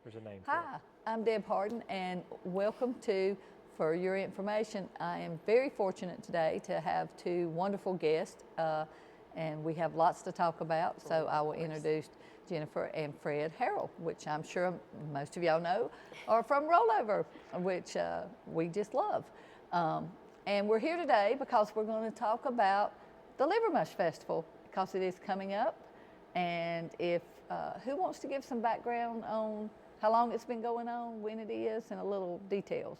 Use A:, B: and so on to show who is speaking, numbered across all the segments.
A: There's a name for it.
B: Hi, I'm Deb Harden, and welcome to For Your Information. I am very fortunate today to have two wonderful guests, and we have lots to talk about, so I will introduce Jennifer and Fred Harrell, which I'm sure most of y'all know are from Rollover, which we just love. And we're here today because we're going to talk about the Liver Mush Festival, because it is coming up. And if who wants to give some background on how long it's been going on, when it is, and a little details?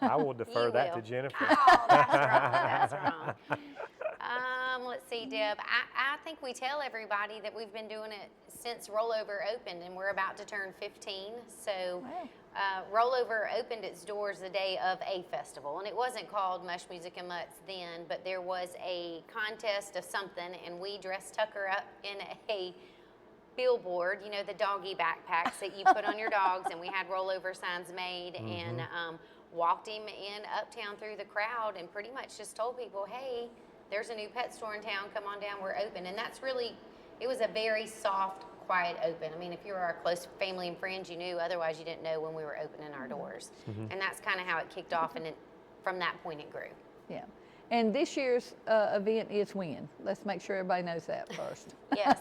A: I will defer
C: You
A: that
C: will.
A: to Jennifer.
C: Oh, that's wrong. That's wrong. Let's see, Deb. I think we tell everybody that we've been doing it since Rollover opened, and we're about to turn 15. So Rollover opened its doors the day of a festival, and it wasn't called Mush Music and Mutts then, but there was a contest of something, and we dressed Tucker up in a billboard, you know, the doggy backpacks that you put on your dogs, and we had Rollover signs made, and walked him in uptown through the crowd and pretty much just told people, hey, there's a new pet store in town, come on down, we're open. And that's really, it was a very soft, quiet open. I mean, if you were our close family and friends, you knew, otherwise you didn't know when we were opening our doors. And that's kind of how it kicked off, and from that point it grew.
B: Yeah. And this year's event is when? Let's make sure everybody knows that first.
C: Yes.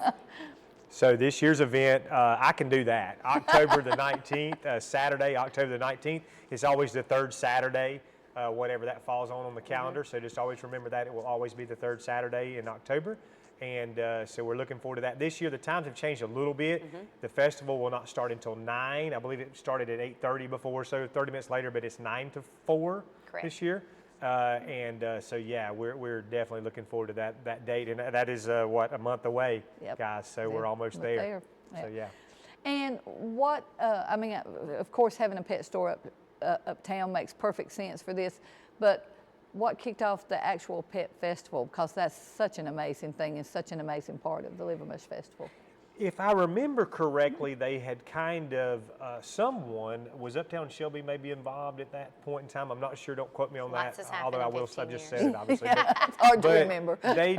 A: So this year's event, I can do that. October the 19th, Saturday, October the 19th. It's always the third Saturday, whatever that falls on the calendar. So just always remember that it will always be the third Saturday in October. And so we're looking forward to that. This year, the times have changed a little bit. The festival will not start until 9. I believe it started at 8:30 before, so 30 minutes later, but it's 9 to 4
C: Correct.
A: this year. So yeah, we're definitely looking forward to that date, and that is what, a month away,
B: Yep.
A: guys. So we're
B: Yeah,
A: almost
B: we're
A: there.
B: there.
A: So
B: Yeah.
A: yeah.
B: And what, I mean, of course, having a pet store uptown makes perfect sense for this, but what kicked off the actual pet festival? Because that's such an amazing thing and such an amazing part of the Liver Mush Festival.
A: If I remember correctly, they had kind of, someone, was Uptown Shelby maybe involved at that point in time? I'm not sure, don't quote me on
C: Lots
A: that.
C: has happened
A: Although I
C: in
A: will,
C: 15
A: I just
C: years.
A: said it obviously.
B: It's hard to
A: But
B: remember.
A: they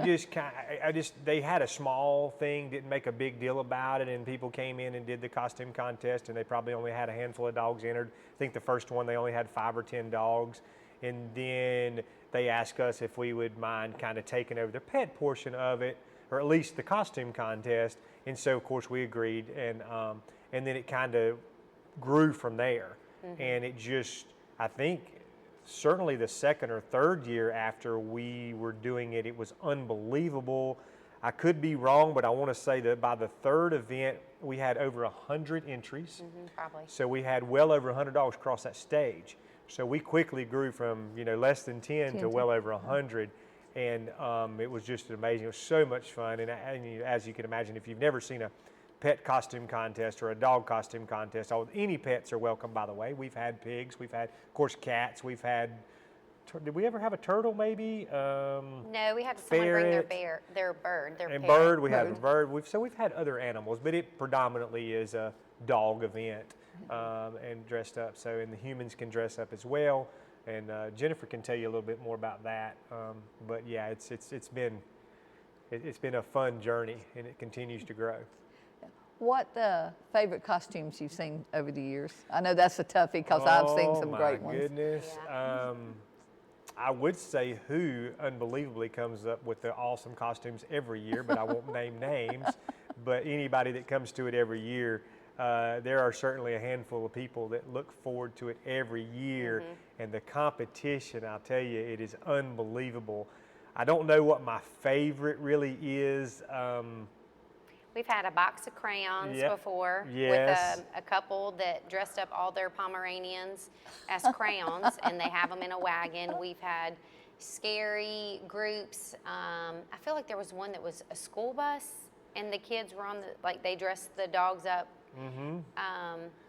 A: just they had a small thing, didn't make a big deal about it, and people came in and did the costume contest, and they probably only had a handful of dogs entered. I think the first one, they only had 5 or 10 dogs. And then they asked us if we would mind kind of taking over the pet portion of it, or at least the costume contest. And so, of course, we agreed, and then it kind of grew from there. And it just, I think, certainly the second or third year after we were doing it, it was unbelievable. I could be wrong, but I want to say that by the third event, we had over 100 entries.
C: Probably.
A: So we had well over 100 dogs cross that stage. So we quickly grew from, less than 10 to well over 100. And it was just amazing. It was so much fun. And as you can imagine, if you've never seen a pet costume contest or a dog costume contest, any pets are welcome, by the way. We've had pigs. We've had, of course, cats. We've had, did we ever have a turtle maybe?
C: No, we had someone bring their bird, their
A: And
C: parrot.
A: bird, we have a bird. So we've had other animals, but it predominantly is a dog event and dressed up. So, and the humans can dress up as well. And Jennifer can tell you a little bit more about that. But yeah, it's been a fun journey, and it continues to grow.
B: What favorite costumes you've seen over the years? I know that's a toughie because I've seen some great
A: Oh
B: ones.
A: my goodness.
C: Yeah.
A: I would say who unbelievably comes up with the awesome costumes every year, but I won't name names. But anybody that comes to it every year, there are certainly a handful of people that look forward to it every year. And the competition, I'll tell you, it is unbelievable. I don't know what my favorite really is.
C: We've had a box of crayons
A: Yep.
C: before
A: Yes.
C: with a couple that dressed up all their Pomeranians as crayons, and they have them in a wagon. We've had scary groups. I feel like there was one that was a school bus, and the kids were they dressed the dogs up.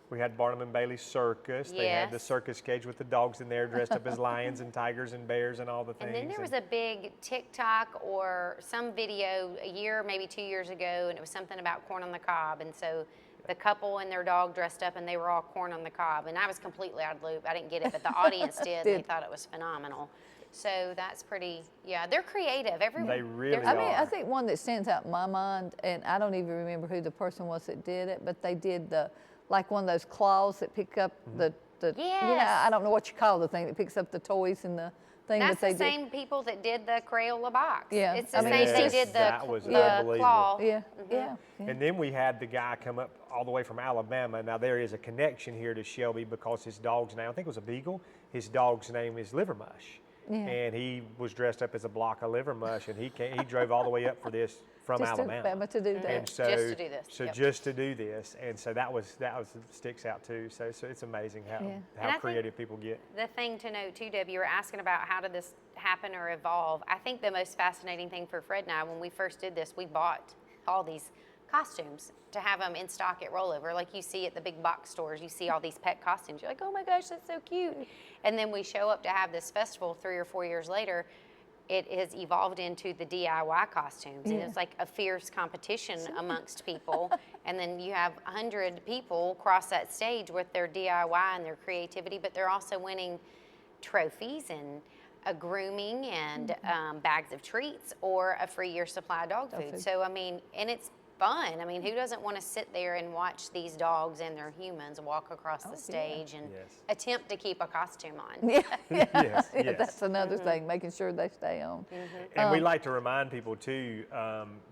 A: We had Barnum and Bailey Circus. They had the
C: Yes.
A: circus cage with the dogs in there dressed up as lions and tigers and bears and all the things.
C: And then there was a big TikTok or some video a year, maybe 2 years ago, and it was something about corn on the cob. And so the couple and their dog dressed up, and they were all corn on the cob. And I was completely out of the loop. I didn't get it, but the audience did. They thought it was phenomenal. So that's pretty, yeah, they're creative. Everyone.
A: They really
C: there's-
B: I mean, I
A: are.
B: think one that stands out in my mind, and I don't even remember who the person was that did it, but they did the like one of those claws that pick up the you know,
C: Yes.
B: I don't know what you call the thing that picks up the toys and the thing
C: That's
B: that they
C: the
B: do.
C: same people that did the Crayola box.
B: Yeah,
C: It's the
B: I mean,
C: same.
B: it's
C: They
B: just-
C: did the,
A: That was
C: the
A: unbelievable.
C: claw.
B: Yeah, yeah.
A: And then we had the guy come up all the way from Alabama. Now there is a connection here to Shelby because his dog's name, I think it was a beagle. His dog's name is Liver Mush, and he was dressed up as a block of liver mush, and he drove all the way up for this from
B: Just
A: Alabama.
B: to do that.
A: And so,
C: Just to do this,
A: So
C: yep.
A: just to do this, and so that was sticks out too. So it's amazing
B: Yeah.
A: how
C: And I think
A: creative people get.
C: The thing to note too, Deb, you were asking about how did this happen or evolve. I think the most fascinating thing for Fred and I, when we first did this, we bought all these costumes to have them in stock at Rollover. Like you see at the big box stores, you see all these pet costumes. You're like, oh my gosh, that's so cute. And then we show up to have this festival 3 or 4 years later. It has evolved into the DIY costumes, and it's like a fierce competition amongst people. And then you have 100 people cross that stage with their DIY and their creativity, but they're also winning trophies and a grooming and bags of treats or a free year supply of dog food.
B: food.
C: So, I mean, and it's fun. I mean, who doesn't want to sit there and watch these dogs and their humans walk across the stage and
A: Yes.
C: attempt to keep a costume on?
B: Yeah,
A: Yes,
B: yeah,
A: yes.
B: that's another thing, making sure they stay on.
A: And we like to remind people too,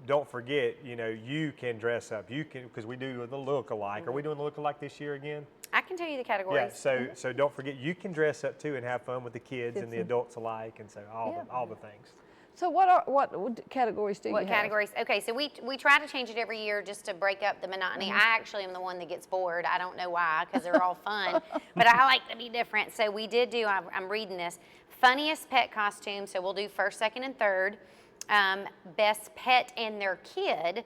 A: don't forget, you know, you can dress up. You can, because we do the look-alike. Are we doing the look-alike this year again?
C: I can tell you the
A: Yeah,
C: categories.
A: so don't forget, you can dress up too and have fun with the kids and the adults alike, and so all the things.
B: So what categories do you
C: What
B: have?
C: categories? Okay, so we try to change it every year just to break up the monotony. I actually am the one that gets bored. I don't know why, because they're all fun, but I like to be different. So we did do. I'm reading this. Funniest pet costume. So we'll do first, second, and third. Best pet and their kid.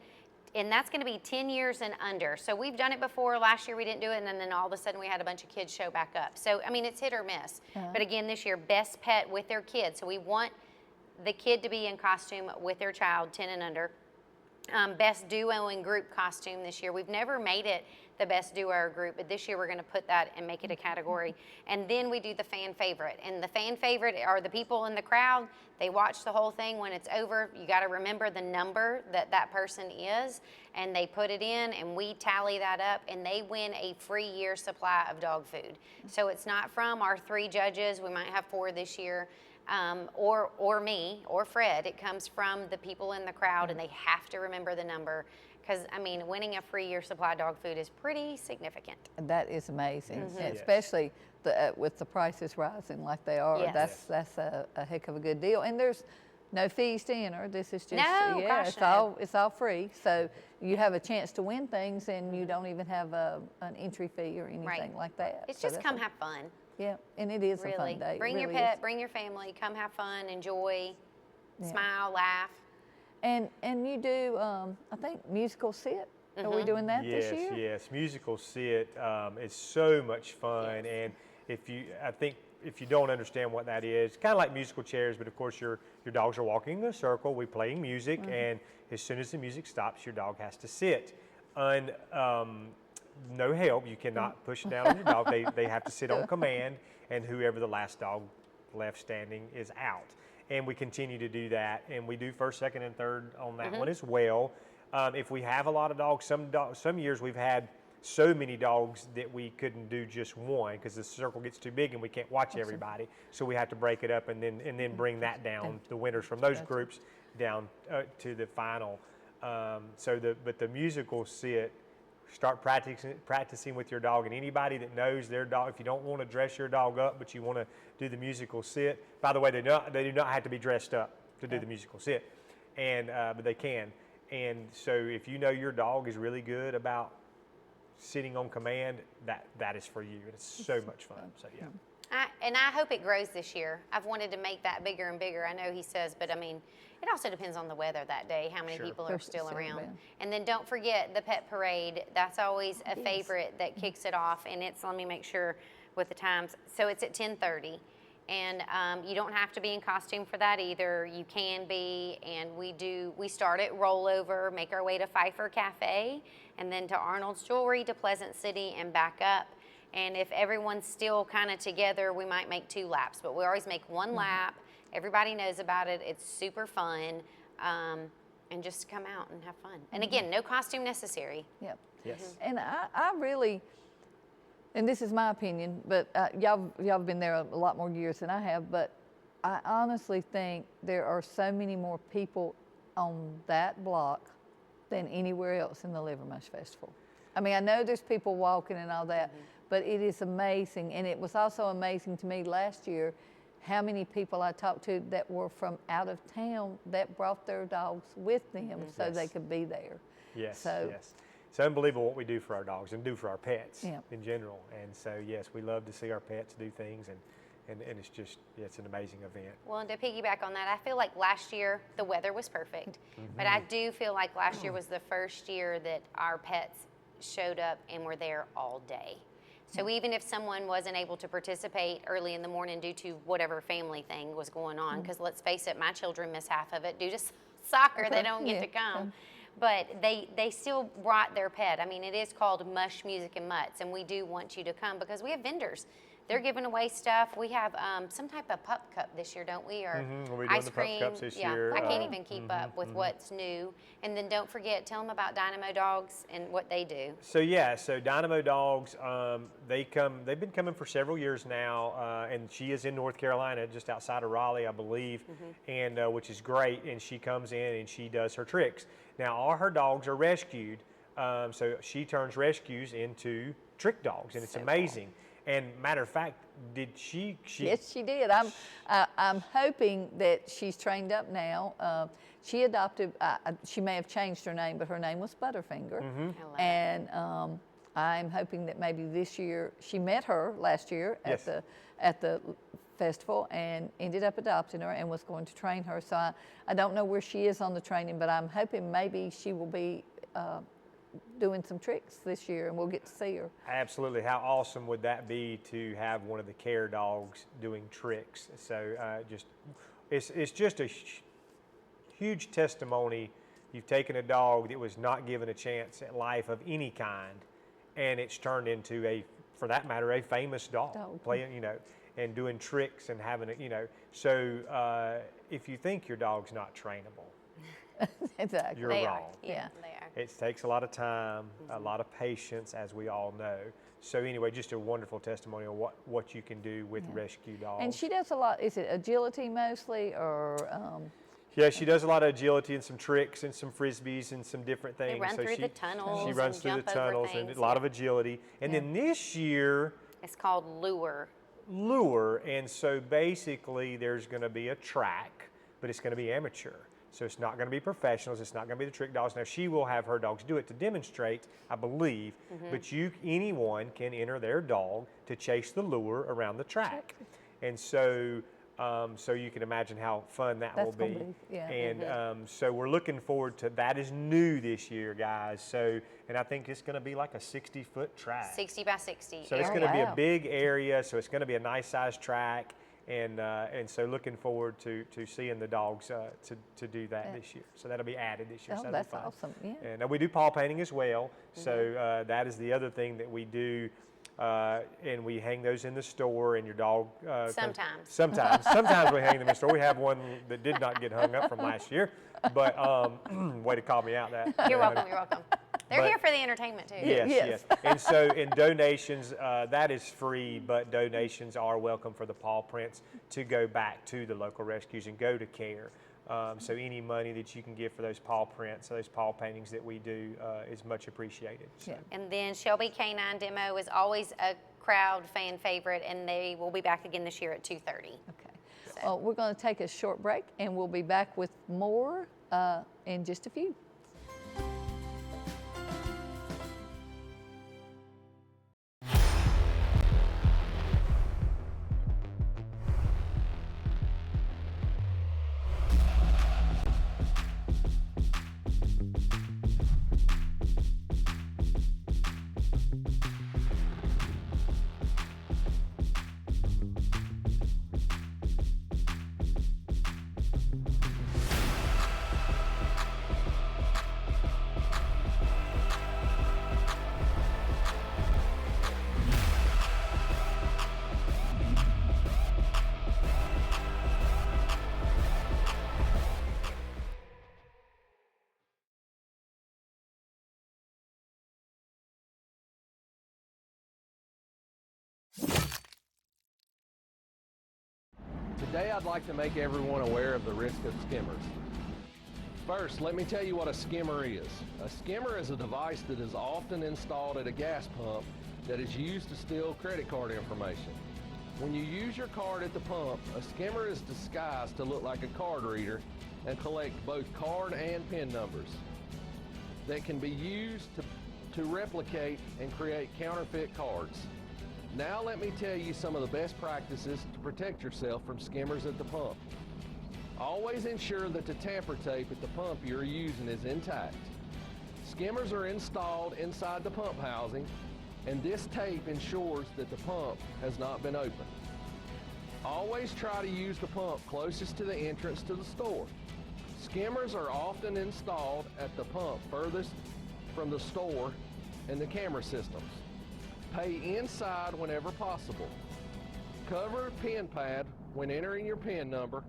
C: And that's going to be 10 years and under. So we've done it before. Last year we didn't do it, and then all of a sudden we had a bunch of kids show back up. So, I mean, it's hit or miss. But again, this year, best pet with their kid. So we want the kid to be in costume with their child, 10 and under. Best duo and group costume this year. We've never made it the best duo or group, but this year we're going to put that and make it a category. And then we do the fan favorite. And the fan favorite are the people in the crowd. They watch the whole thing. When it's over, you got to remember the number that that person is, and they put it in, and we tally that up, and they win a free year supply of dog food. So it's not from our 3 judges. We might have 4 this year. Or me or Fred. It comes from the people in the crowd, and they have to remember the number, because I mean, winning a free year supply of dog food is pretty significant.
B: That is amazing,
C: Mm-hmm.
B: and especially with the prices rising like they are.
C: Yes.
B: That's a heck of a good deal. And there's no fees to enter. This is just
C: No, gosh,
B: it's
C: no.
B: all free. So you have a chance to win things, and you don't even have an entry fee or anything
C: Right.
B: like that.
C: It's
B: So
C: just
B: that's
C: come have fun.
B: Yeah, and it is a
C: Really,
B: fun day. It
C: bring your
B: really
C: pet,
B: is.
C: bring your family, come have fun, enjoy,
B: Yeah.
C: smile, laugh.
B: And you do I think musical sit. Are
C: Mm-hmm.
B: we doing that
A: Yes,
B: this year?
A: yes. Musical sit is so much fun, and I think if you don't understand what that is, kind of like musical chairs, but of course your dogs are walking in a circle. We're playing music, and as soon as the music stops, your dog has to sit. No help. You cannot push down on your dog. They have to sit on command, and whoever the last dog left standing is out. And we continue to do that, and we do first, second, and third on that one as well. If we have a lot of dogs, some years we've had so many dogs that we couldn't do just one because the circle gets too big and we can't watch everybody. So we have to break it up and then bring that down, the winners from those groups down to the final. But the musical sit, start practicing with your dog, and anybody that knows their dog, if you don't want to dress your dog up but you want to do the musical sit, by the way, they do not have to be dressed up to do the musical sit, and but they can. And so if you know your dog is really good about sitting on command, that is for you, and it's so much fun. So yeah.
C: I hope it grows this year. I've wanted to make that bigger and bigger. I know he says, but I mean, it also depends on the weather that day, how many
A: Sure.
C: people are
B: Perfect,
C: still
B: still
C: around.
B: around.
C: And then don't forget the pet parade. That's always a favorite that kicks it off. And it's, let me make sure with the times. So it's at 10:30. And you don't have to be in costume for that either. You can be, and we start at Rollover, make our way to Pfeiffer Cafe, and then to Arnold's Jewelry, to Pleasant City, and back up. And if everyone's still kind of together, we might make 2 laps, but we always make 1 lap. Everybody knows about it. It's super fun. and just come out and have fun. And again, no costume necessary.
B: Yep.
A: Yes.
B: And I really, and this is my opinion, but y'all have been there a lot more years than I have, but I honestly think there are so many more people on that block than anywhere else in the Livermush Festival. I mean, I know there's people walking and all that, but it is amazing. And it was also amazing to me last year how many people I talked to that were from out of town that brought their dogs with them so they
A: Yes.
B: could be there.
A: Yes,
B: So-
A: yes. It's unbelievable what we do for our dogs and do for our pets
B: Yeah.
A: in general. And so, yes, we love to see our pets do things, and it's just, yeah, it's an amazing event.
C: Well, and to piggyback on that, I feel like last year the weather was perfect, but I do feel like last year was the first year that our pets showed up and were there all day. So even if someone wasn't able to participate early in the morning due to whatever family thing was going on, because let's face it, my children miss half of it due to soccer. They don't get
B: Yeah,
C: to come. But they still brought their pet. I mean, it is called Mush Music and Mutts, and we do want you to come because we have vendors. They're giving away stuff. We have some type of pup cup this year, don't we? Or
A: We'll be doing
C: ice
A: the pup
C: cream.
A: cups this
C: yeah,
A: year.
C: I can't even keep up with what's new. And then don't forget, tell them about Dynamo Dogs and what they do.
A: So yeah, so Dynamo Dogs, they've been coming for several years now, and she is in North Carolina, just outside of Raleigh, I believe, and which is great. And she comes in and she does her tricks. Now all her dogs are rescued, so she turns rescues into trick dogs, and it's
C: So cool.
A: amazing. And matter of fact, did she?
B: Yes, she did. I'm hoping that she's trained up now. She adopted. She may have changed her name, but her name was Butterfinger.
C: I love it.
B: And I'm hoping that maybe this year she met her last year
A: Yes.
B: at the festival and ended up adopting her and was going to train her. So I don't know where she is on the training, but I'm hoping maybe she will be doing some tricks this year and we'll get to see her.
A: Absolutely. How awesome would that be to have one of the care dogs doing tricks? So it's just a huge testimony. You've taken a dog that was not given a chance at life of any kind, and it's turned into for that matter, a famous dog. Playing, and doing tricks and having it, So if you think your dog's not trainable,
B: Exactly.
A: you're
C: They
A: wrong.
C: are. Yeah, they are.
A: It takes a lot of time, a lot of patience, as we all know. So anyway, just a wonderful testimony of what you can do with rescue dogs.
B: And she does a lot. Is it agility mostly, or?
A: Yeah, she does a lot of agility and some tricks and some frisbees and some different things.
C: They run through
A: she,
C: the tunnels.
A: She
C: and
A: runs through the
C: jump over
A: tunnels and
C: things.
A: a lot of agility. And then this year,
C: It's called Lure.
A: lure. And so basically, there's going to be a track, but it's going to be amateur. So it's not going to be professionals. It's not going to be the trick dogs. Now she will have her dogs do it to demonstrate, I believe. But anyone can enter their dog to chase the lure around the track, and so you can imagine how fun that will
B: That's gonna
A: be.
B: be, yeah.
A: And so we're looking forward to that. Is new this year, guys. So and I think it's going to be like a 60-foot track.
C: 60 by 60.
A: So it's
B: Oh,
A: going to be a
B: wow.
A: big area. So it's going to be a nice sized track. And so looking forward to seeing the dogs to do that this year. So that'll be added this year.
B: Oh,
A: so that'll
B: that's
A: be fun.
B: awesome. Yeah.
A: And we do paw painting as well. So that is the other thing that we do. And we hang those in the store, and your dog.
C: Sometimes.
A: Sometimes we hang them in the store. We have one that did not get hung up from last year. But way to call me out that.
C: You're welcome. You're welcome. They're
A: But-
C: here for the entertainment too.
A: Yes,
B: Yes.
A: yes. And so in donations, that is free, but donations are welcome for the paw prints to go back to the local rescues and go to care. So any money that you can give for those paw prints, those paw paintings that we do is much appreciated. So.
B: Yeah.
C: And then Shelby Canine Demo is always a crowd fan favorite, and they will be back again this year at 2:30.
B: Okay. Well, we're going to take a short break, and we'll be back with more in just a few.
D: Today I'd like to make everyone aware of the risk of skimmers. First, let me tell you what a skimmer is. A skimmer is a device that is often installed at a gas pump that is used to steal credit card information. When you use your card at the pump, a skimmer is disguised to look like a card reader and collect both card and PIN numbers that can be used to replicate and create counterfeit cards. Now let me tell you some of the best practices to protect yourself from skimmers at the pump. Always ensure that the tamper tape at the pump you're using is intact. Skimmers are installed inside the pump housing, and this tape ensures that the pump has not been opened. Always try to use the pump closest to the entrance to the store. Skimmers are often installed at the pump furthest from the store and the camera systems. Pay inside whenever possible. Cover PIN pad when entering your PIN number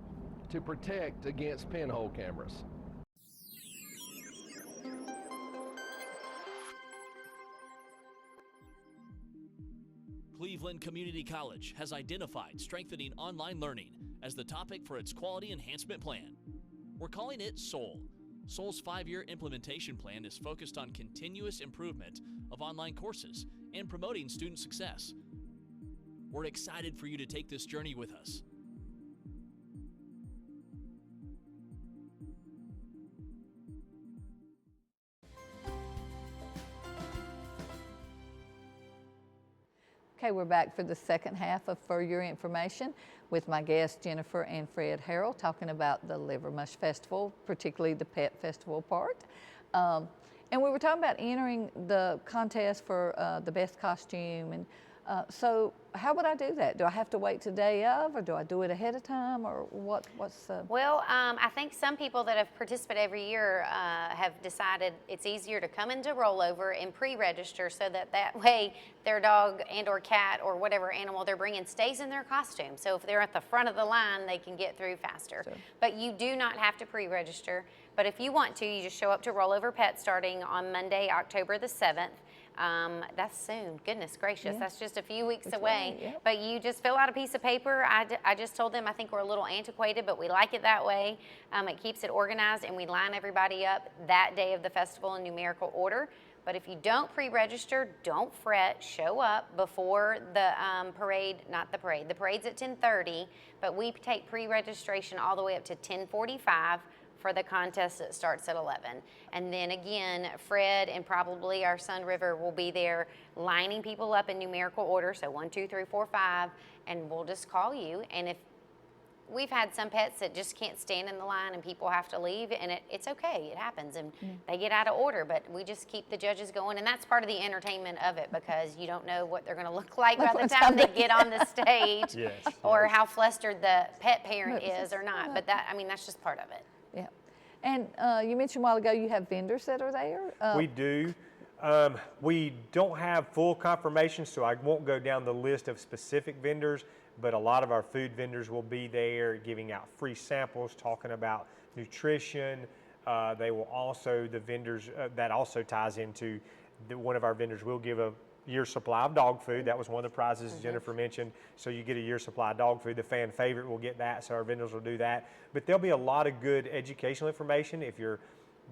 D: to protect against pinhole cameras.
E: Cleveland Community College has identified strengthening online learning as the topic for its quality enhancement plan. We're calling it SOUL. SOUL's 5-year implementation plan is focused on continuous improvement of online courses and promoting student success. We're excited for you to take this journey with us.
B: Okay, we're back for the second half of For Your Information with my guests Jennifer and Fred Harrell talking about the Liver Mush Festival, particularly the Pet Festival part. And we were talking about entering the contest for the best costume. And so how would I do that? Do I have to wait till the day of, or do I do it ahead of time, or what's
C: Well, I think some people that have participated every year have decided it's easier to come into rollover and pre-register so that way their dog and or cat or whatever animal they're bringing stays in their costume. So if they're at the front of the line, they can get through faster.
B: Sure.
C: But you do not have to pre-register. But if you want to, you just show up to Rollover Pet starting on Monday, October the 7th. That's soon, goodness gracious,
B: Yeah.
C: that's just a few weeks
B: That's
C: away.
B: right, yep.
C: But you just fill out a piece of paper. I just told them I think we're a little antiquated, but we like it that way. It keeps it organized, and we line everybody up that day of the festival in numerical order. But if you don't pre-register, don't fret, show up before the parade, not the parade. The parade's at 10:30, but we take pre-registration all the way up to 10:45 for the contest that starts at 11. And then again, Fred and probably our son River will be there lining people up in numerical order, so 1, 2, 3, 4, 5, and we'll just call you. And if we've had some pets that just can't stand in the line and people have to leave, and it's okay, it happens, and they get out of order, but we just keep the judges going, and that's part of the entertainment of it, because you don't know what they're gonna look like by the time they get on the stage,
A: Yes,
C: or how flustered the pet parent is or not, but that, I mean, that's just part of it.
B: Yeah. And you mentioned a while ago you have vendors that are there.
A: We do. We don't have full confirmation, so I won't go down the list of specific vendors, but a lot of our food vendors will be there giving out free samples, talking about nutrition. They will also, the vendors, that also ties into, one of our vendors will give a year's supply of dog food. That was one of the prizes Jennifer mentioned. So you get a year's supply of dog food. The fan favorite will get that, so our vendors will do that. But there'll be a lot of good educational information if you're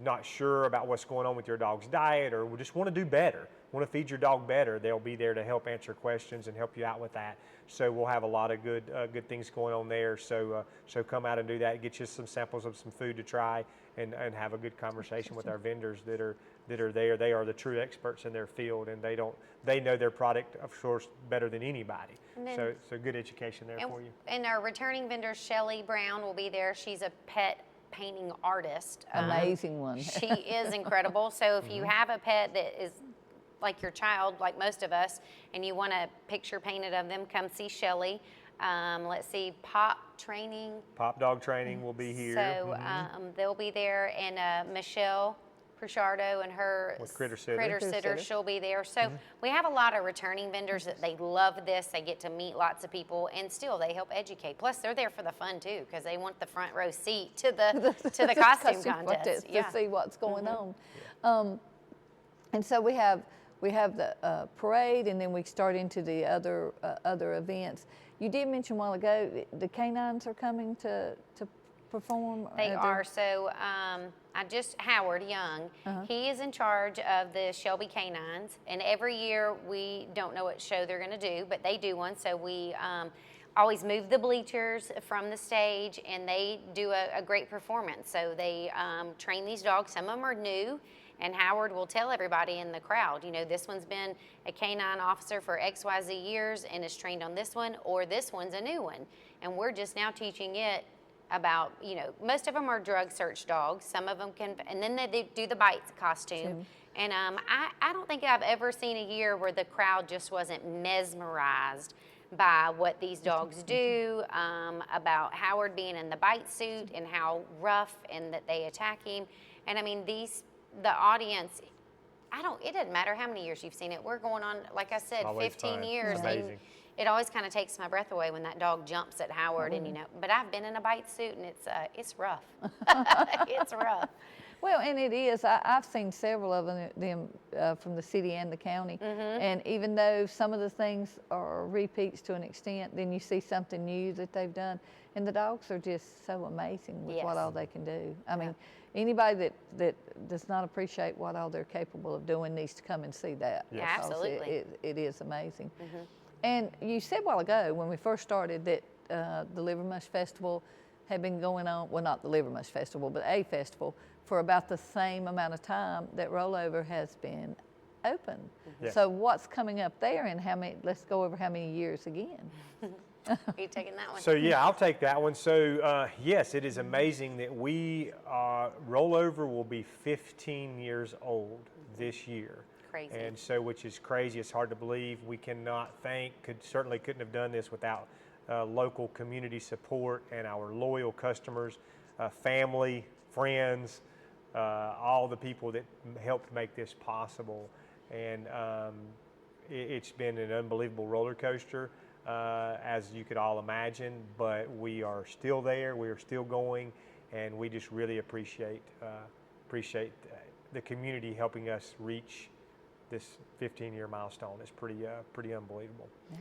A: not sure about what's going on with your dog's diet, or just want to do better, want to feed your dog better. They'll be there to help answer questions and help you out with that. So we'll have a lot of good things going on there. So come out and do that. Get you some samples of some food to try, and have a good conversation with our vendors that are there. They are the true experts in their field, and they know their product, of course, better than anybody. So good education there for you.
C: And our returning vendor, Shelly Brown, will be there. She's a pet painting artist.
B: Amazing one.
C: She is incredible. So if you have a pet that is like your child, like most of us, and you want a picture painted of them, come see Shelly. Let's see, Pop Dog Training will be here. So they'll be there, and Michelle Pruchardo and her
A: With Critter Sitter.
C: She'll be there. So we have a lot of returning vendors that they love this. They get to meet lots of people, and still they help educate. Plus they're there for the fun too, because they want the front row seat to the costume contest.
B: To see what's going on. And so we have we have the parade, and then we start into the other events. You did mention a while ago the canines are coming to perform.
C: They are. So Howard Young, he is in charge of the Shelby Canines, and every year we don't know what show they're going to do, but they do one. So we always move the bleachers from the stage, and they do a great performance. So they train these dogs. Some of them are new, and Howard will tell everybody in the crowd, you know, this one's been a canine officer for XYZ years and is trained on this one, or this one's a new one. And we're just now teaching it about, you know, most of them are drug search dogs. Some of them can, and then they do the bites costume. And I don't think I've ever seen a year where the crowd just wasn't mesmerized by what these dogs do, about Howard being in the bite suit and how rough and that they attack him. And I mean, the audience, it doesn't matter how many years you've seen it. We're going on, like I said,
A: Always
C: 15
A: fun.
C: years.
A: It's amazing.
C: It always kind of takes my breath away when that dog jumps at Howard, and you know. But I've been in a bite suit, and it's rough. It's rough.
B: Well, and it is. I've seen several of them from the city and the county, and even though some of the things are repeats to an extent, then you see something new that they've done, and the dogs are just so amazing with what
C: Yes.
B: all they can do. I mean, anybody that does not appreciate what all they're capable of doing needs to come and see that.
C: Yeah,
B: because
C: absolutely.
B: it is amazing. And you said a while ago when we first started that the Livermush Festival had been going on, well, not the Livermush Festival, but a festival, for about the same amount of time that Rollover has been open.
A: Yes.
B: So what's coming up there, and how many, let's go over how many years again.
C: Are you taking that one?
A: So yeah, I'll take that one. So yes, it is amazing that Rollover will be 15 years old this year.
C: Crazy.
A: And so, which is crazy. It's hard to believe. We cannot certainly couldn't have done this without local community support and our loyal customers, family, friends, all the people that helped make this possible. And it's been an unbelievable roller coaster, as you could all imagine, but we are still there, we are still going, and we just really appreciate the community helping us reach this 15-year milestone. It's pretty unbelievable.
B: Yeah.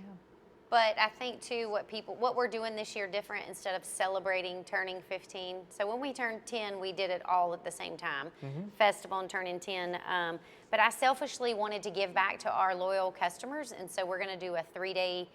C: But I think too, what we're doing this year different, instead of celebrating turning 15. So when we turned 10, we did it all at the same time, festival and turning 10. But I selfishly wanted to give back to our loyal customers, and so we're going to do a 3-day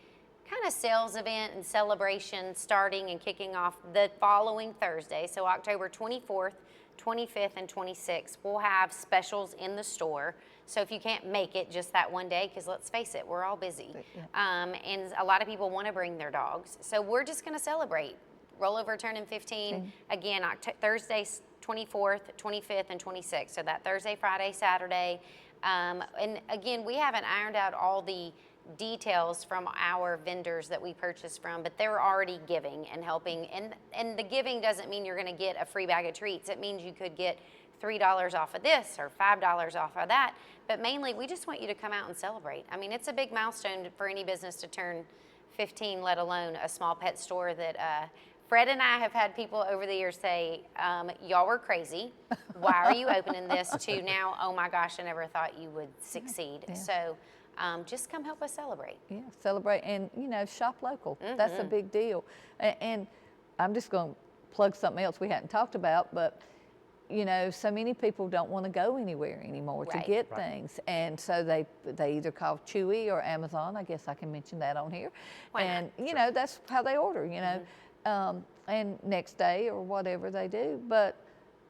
C: kind of sales event and celebration, starting and kicking off the following Thursday. So October 24th, 25th, and 26th, we'll have specials in the store. So if you can't make it just that one day, because let's face it, we're all busy. And a lot of people want to bring their dogs. So we're just going to celebrate Rollover turning 15. Again, Thursday, 24th, 25th, and 26th. So that Thursday, Friday, Saturday. And again, we haven't ironed out all the details from our vendors that we purchase from, but they're already giving and helping. And the giving doesn't mean you're going to get a free bag of treats. It means you could get $3 off of this or $5 off of that. But mainly, we just want you to come out and celebrate. I mean, it's a big milestone for any business to turn 15, let alone a small pet store that Fred and I have had people over the years say, y'all were crazy. Why are you opening this? To now, oh my gosh, I never thought you would succeed.
B: Yeah.
C: So just come help us celebrate.
B: Yeah, celebrate, and shop local. That's a big deal. And I'm just going to plug something else we hadn't talked about, but so many people don't want to go anywhere anymore to
C: Right.
B: get things, and so they either call Chewy or Amazon. I guess I can mention that on here.
C: Why not?
B: And that's how they order. And next day or whatever they do, but.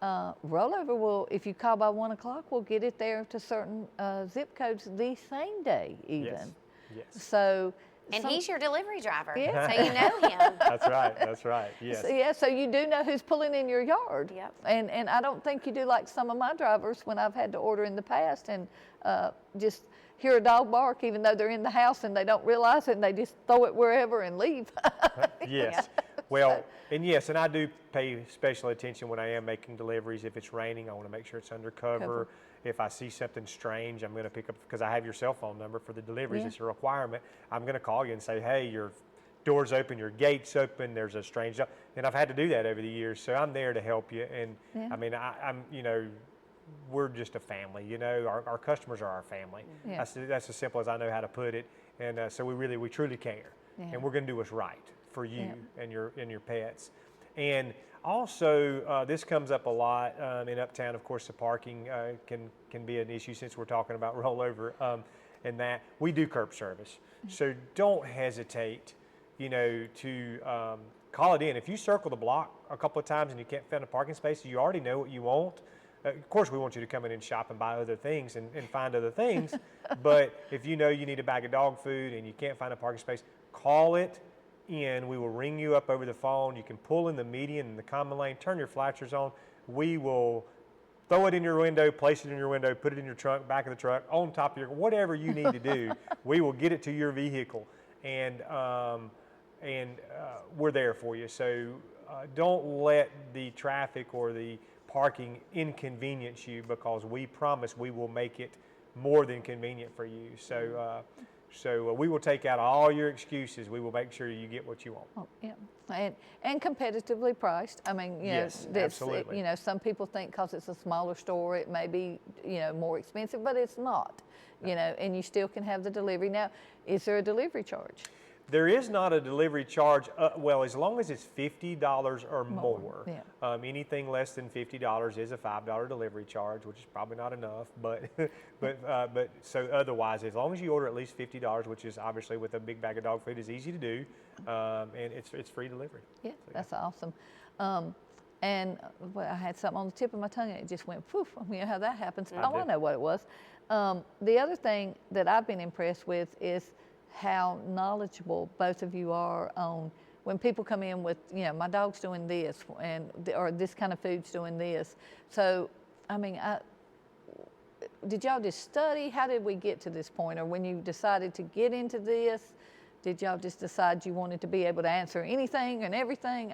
B: Rollover will, if you call by 1 o'clock, we'll get it there to certain zip codes the same day even.
A: Yes.
B: So.
C: And he's your delivery driver,
B: Yeah.
C: so you know him.
A: That's right. Yes.
B: So you do know who's pulling in your yard.
C: Yep.
B: And I don't think you do like some of my drivers when I've had to order in the past and just hear a dog bark even though they're in the house and they don't realize it and they just throw it wherever and leave.
A: Yes. Well, and I do pay special attention when I am making deliveries. If it's raining, I want to make sure it's under cover. If I see something strange, I'm going to pick up, because I have your cell phone number for the deliveries.
B: Yeah.
A: It's a requirement. I'm going to call you and say, hey, your door's open, your gate's open, there's a strange dog. And I've had to do that over the years, so I'm there to help you. And
B: Yeah.
A: I mean, I'm we're just a family. You know, our customers are our family.
B: Yeah.
A: That's as simple as I know how to put it. And so we truly care,
B: Yeah.
A: and we're going to do what's right for you
B: Yeah.
A: and your pets. And also, this comes up a lot in Uptown. Of course, the parking can be an issue since we're talking about rollover. And that we do curb service, so don't hesitate, you know, to call it in. If you circle the block a couple of times and you can't find a parking space, you already know what you want. Of course, we want you to come in and shop and buy other things and find other things. But if you know you need a bag of dog food and you can't find a parking space, call it in. We will ring you up over the phone. You can pull in the median and the common lane, turn your flashers on. We will throw it in your window, place it in your window, put it in your trunk, back of the truck, on top of your, whatever you need to do. We will get it to your vehicle, and we're there for you. So don't let the traffic or the parking inconvenience you, because we promise we will make it more than convenient for you. So we will take out all your excuses. We will make sure you get what you want.
B: Oh, yeah, and competitively priced. I mean, you
A: Yes,
B: know,
A: absolutely.
B: you know, some people think because it's a smaller store, it may be, you know, more expensive, but it's not. You know, and you still can have the delivery. Now, is there a delivery charge?
A: There is not a delivery charge, well, as long as it's $50 or more.
B: Yeah.
A: Anything less than $50 is a $5 delivery charge, which is probably not enough, but so otherwise, as long as you order at least $50, which is obviously with a big bag of dog food is easy to do, and it's free delivery.
B: Yeah, that's awesome. And well, I had something on the tip of my tongue and it just went poof. You know how that happens.
A: I
B: I know what it was. The other thing that I've been impressed with is how knowledgeable both of you are on when people come in with, you know, my dog's doing this or this kind of food's doing this. So, I mean, did y'all just study? How did we get to this point? Or when you decided to get into this, did y'all just decide you wanted to be able to answer anything and everything?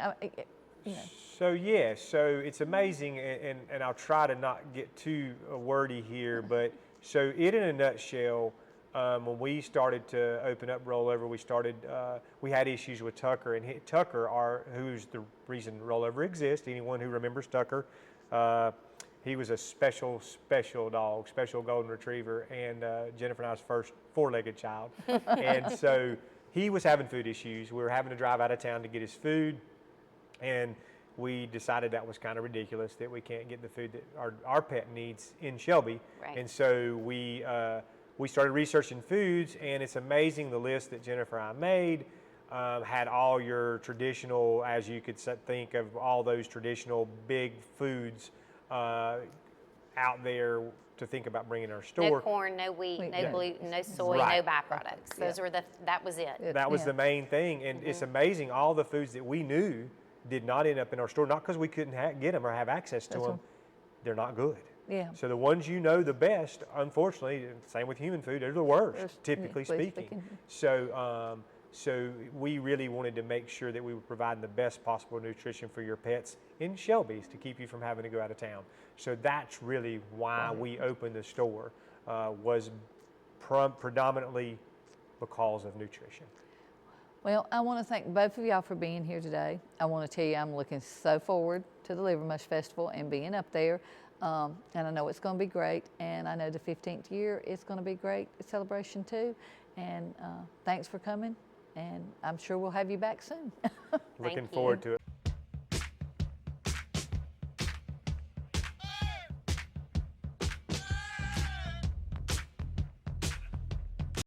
B: You know.
A: So yes, so it's amazing, and I'll try to not get too wordy here, but so it in a nutshell, when we started to open up Rollover, we had issues with Tucker, and Tucker, who's the reason Rollover exists. Anyone who remembers Tucker, he was a special dog, special golden retriever, and Jennifer and I's first four-legged child. And so he was having food issues. We were having to drive out of town to get his food, and we decided that was kind of ridiculous that we can't get the food that our pet needs in Shelby.
C: Right.
A: And so we started researching foods, and it's amazing the list that Jennifer and I made had all your traditional, as you could think of, all those traditional big foods out there to think about bringing in our store.
C: No corn, no wheat, no
B: Yeah.
C: gluten, no soy,
A: Right.
C: no byproducts. Those were that was it.
A: That was
B: Yeah.
A: the main thing, and it's amazing all the foods that we knew did not end up in our store, not because we couldn't get them or have access to
B: That's
A: them. They're not good.
B: Yeah.
A: So the ones you know the best, unfortunately, same with human food, they're the worst,
B: Worst,
A: typically
B: yeah,
A: speaking. So, so we really wanted to make sure that we were providing the best possible nutrition for your pets in Shelby's to keep you from having to go out of town. So that's really why we opened the store, was predominantly because of nutrition.
B: Well, I want to thank both of y'all for being here today. I want to tell you I'm looking so forward to the Livermush Festival and being up there. And I know it's going to be great. And I know the 15th year is going to be great celebration too. And thanks for coming. And I'm sure we'll have you back soon.
A: Looking
C: you.
A: forward to it.